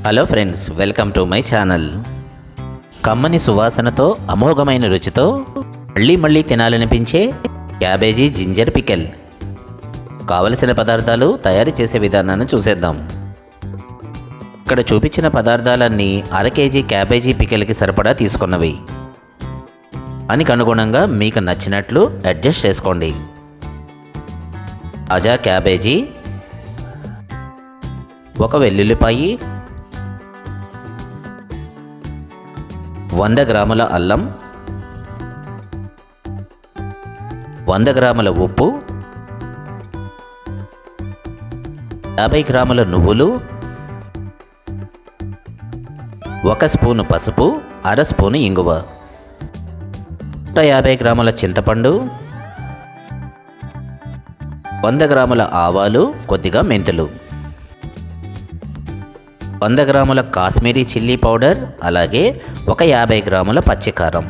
Hello friends, welcome to my channel. కమ్మని సువాసనతో అమోఘమైన రుచితో మళ్ళీ తినాలనిపించే క్యాబేజీ జింజర్ పికెల్. కావలసిన పదార్థాలు తయారు చేసే విధానాన్ని చూసేద్దాం. ఇక్కడ చూపించిన పదార్థాలన్నీ అర కేజీ క్యాబేజీ పికెల్కి సరిపడా తీసుకున్నవి. దానికి అనుగుణంగా మీకు నచ్చినట్లు అడ్జస్ట్ చేసుకోండి. తాజా క్యాబేజీ, ఒక వెల్లుల్లిపాయి, 100 గ్రాముల అల్లం, 100 గ్రాముల ఉప్పు, 50 గ్రాముల నువ్వులు, 1 స్పూను పసుపు, అర స్పూను ఇంగువ, 150 గ్రాముల చింతపండు, 100 గ్రాముల ఆవాలు, కొద్దిగా మెంతులు, 100 గ్రాముల కాశ్మీరీ చిల్లీ పౌడర్, అలాగే 50 గ్రాముల పచ్చికారం,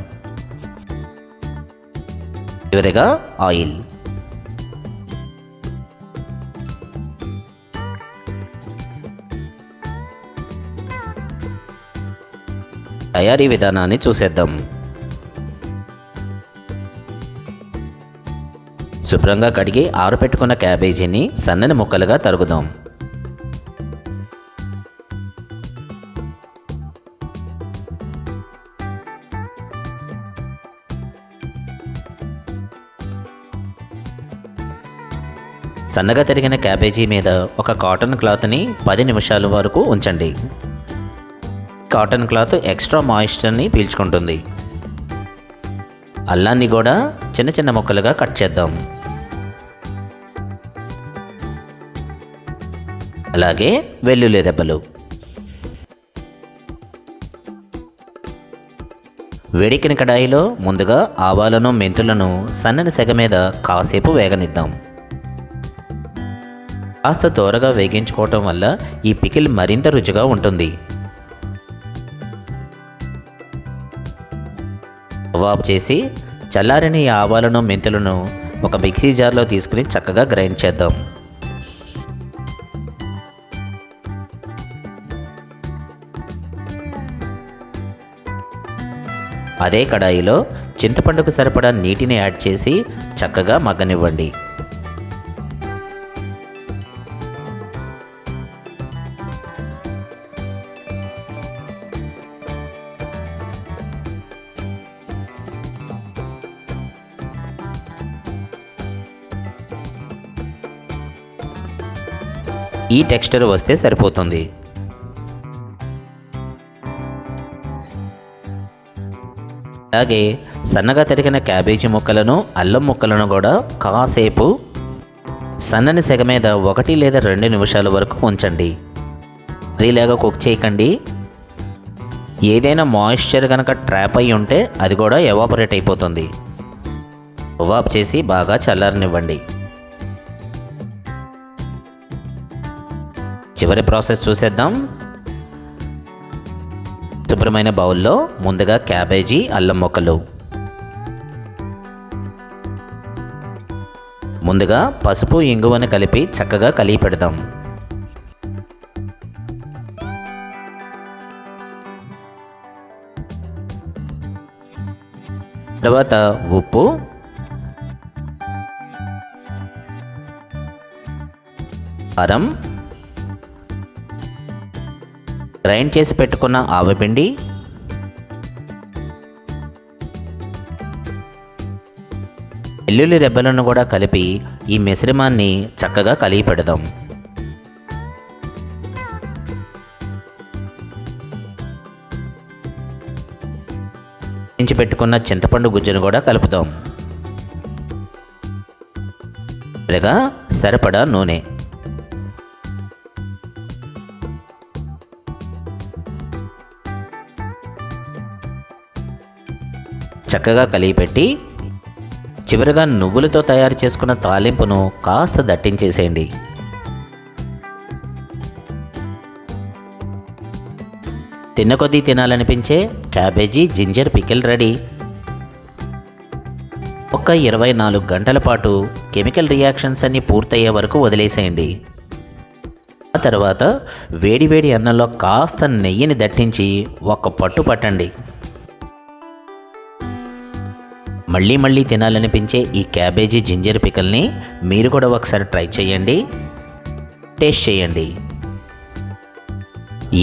చివరిగా ఆయిల్. తయారీ విధానాన్ని చూసేద్దాం. శుభ్రంగా కడిగి ఆరబెట్టుకున్న క్యాబేజీని సన్నని ముక్కలుగా తరుగుదాం. సన్నగా తరిగిన క్యాబేజీ మీద ఒక కాటన్ క్లాత్ని 10 నిమిషాల వరకు ఉంచండి. కాటన్ క్లాత్ ఎక్స్ట్రా మాయిశ్చర్ని పీల్చుకుంటుంది. అల్లాన్ని కూడా చిన్న చిన్న ముక్కలుగా కట్ చేద్దాం. అలాగే వెల్లుల్లి రెబ్బలు. వేడెక్కిన కడాయిలో ముందుగా ఆవాలను, మెంతులను సన్నని సెగ మీద కాసేపు వేగనిద్దాం. కాస్త త్వరగా వేగించుకోవటం వల్ల ఈ పికిల్ మరింత రుచిగా ఉంటుంది. స్టవ్ ఆఫ్ చేసి చల్లారిన ఈ ఆవాలను, మెంతులను ఒక మిక్సీ జార్లో తీసుకుని చక్కగా గ్రైండ్ చేద్దాం. అదే కడాయిలో చింతపండుకు సరిపడా నీటిని యాడ్ చేసి చక్కగా మగ్గనివ్వండి. ఈ టెక్స్చర్ వస్తే సరిపోతుంది. అలాగే సన్నగా తరిగిన క్యాబేజీ ముక్కలను, అల్లం ముక్కలను కూడా కాసేపు సన్నని సెగ మీద 1 లేదా 2 నిమిషాల వరకు ఉంచండి. మరీలాగా కుక్ చేయకండి. ఏదైనా మాయిశ్చర్ కనుక ట్రాప్ అయి ఉంటే అది కూడా ఎవాపరేట్ అయిపోతుంది. ఎవాప్ చేసి బాగా చల్లారనివ్వండి. చివరి ప్రాసెస్ చూసేద్దాం. శుభ్రమైన బౌల్లో ముందుగా క్యాబేజీ, అల్లం ముక్కలు, ముందుగా పసుపు, ఇంగువను కలిపి చక్కగా కలిపి పెడదాం. తర్వాత ఉప్పు, కారం, గ్రైండ్ చేసి పెట్టుకున్న ఆవపిండి, వెల్లుల్లి రెబ్బలను కూడా కలిపి ఈ మిశ్రమాన్ని చక్కగా కలిపి పెడదాం. ఇంచి పెట్టుకున్న చింతపండు గుజ్జును కూడా కలుపుదాం. చివరగా సరిపడా నూనె. చక్కగా కలిపెట్టి చివరిగా నువ్వులతో తయారు చేసుకున్న తాలింపును కాస్త దట్టించేసేయండి. తిన్న కొద్దీ తినాలనిపించే క్యాబేజీ జింజర్ పికిల్ రెడీ. ఒక 24 గంటల పాటు కెమికల్ రియాక్షన్స్ అన్నీ పూర్తయ్యే వరకు వదిలేసేయండి. ఆ తర్వాత వేడివేడి అన్నంలో కాస్త నెయ్యిని దట్టించి ఒక పట్టు పట్టండి. మళ్ళీ మళ్ళీ తినాలనిపించే ఈ క్యాబేజీ జింజర్ పికల్ని మీరు కూడా ఒకసారి ట్రై చేయండి, టేస్ట్ చేయండి.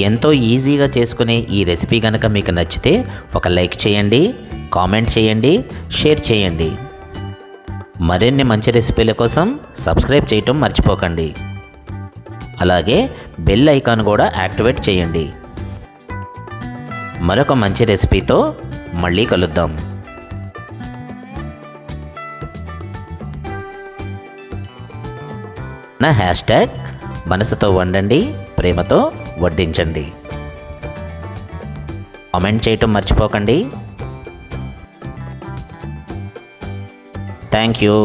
ఎంతో ఈజీగా చేసుకునే ఈ రెసిపీ కనుక మీకు నచ్చితే ఒక లైక్ చేయండి, కామెంట్ చేయండి, షేర్ చేయండి. మరిన్ని మంచి రెసిపీల కోసం సబ్స్క్రైబ్ చేయటం మర్చిపోకండి. అలాగే బెల్ ఐకాన్ కూడా యాక్టివేట్ చేయండి. మరొక మంచి రెసిపీతో మళ్ళీ కలుద్దాం. నా హ్యాష్ట్యాగ్ మనసుతో వండండి, ప్రేమతో వడ్డించండి. కామెంట్ చేయటం మర్చిపోకండి. Thank you.